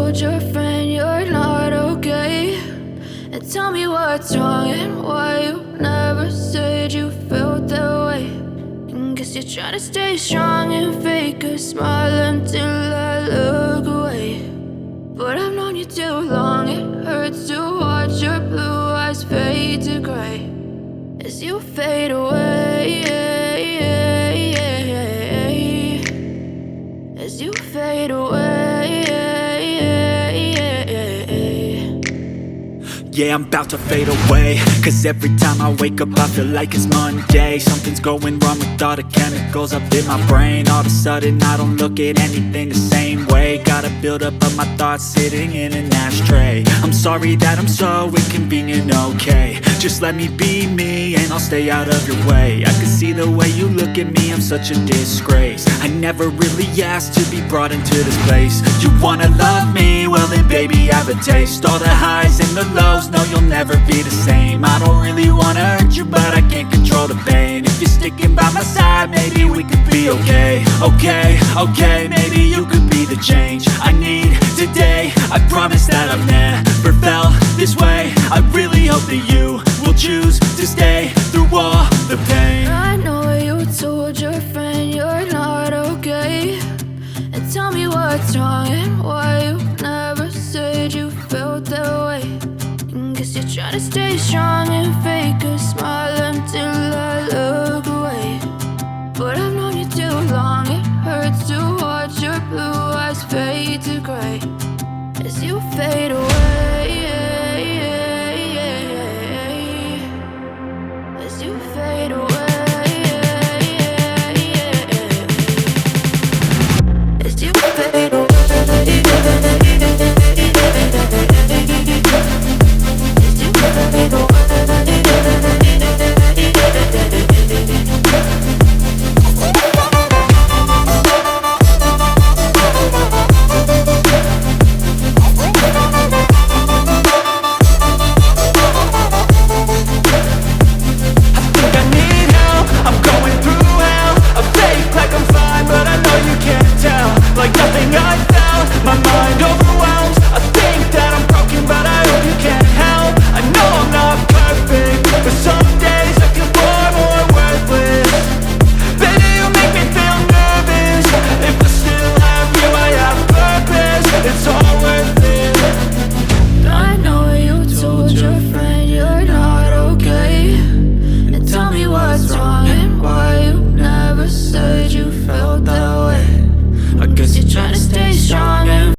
told your friend you're not okay? And tell me what's wrong and why you never said you felt that way. And guess you're trying to stay strong and fake a smile until I look away. But I've known you too long, it hurts to watch your blue eyes fade to gray as you fade away, as you fade away. Yeah, I'm about to fade away, cause every time I wake up I feel like it's Monday. Something's going wrong with all the chemicals up in my brain. All of a sudden I don't look at anything the same way. Got a build up of my thoughts sitting in an ashtray. I'm sorry that I'm so inconvenient, okay? Just let me be me and I'll stay out of your way. I can see the way you look at me, I'm such a disgrace. I never really asked to be brought into this place. You wanna love me? Well then baby have a taste. All the highs and the lows, no, you'll never be the same. I don't really wanna hurt you, but I can't control the pain. If you're sticking by my side, maybe we could be okay. Okay, maybe you could be the change I need today. I promise that I've never felt this way. I really hope that you will choose to stay through all the pain. I know you told your friend you're not okay. And tell me what's wrong and why you never said you felt that way. Guess you're trying to stay strong and fake a smile until I look away. But I've known you too long, it hurts to watch your blue eyes fade to gray as you fade away.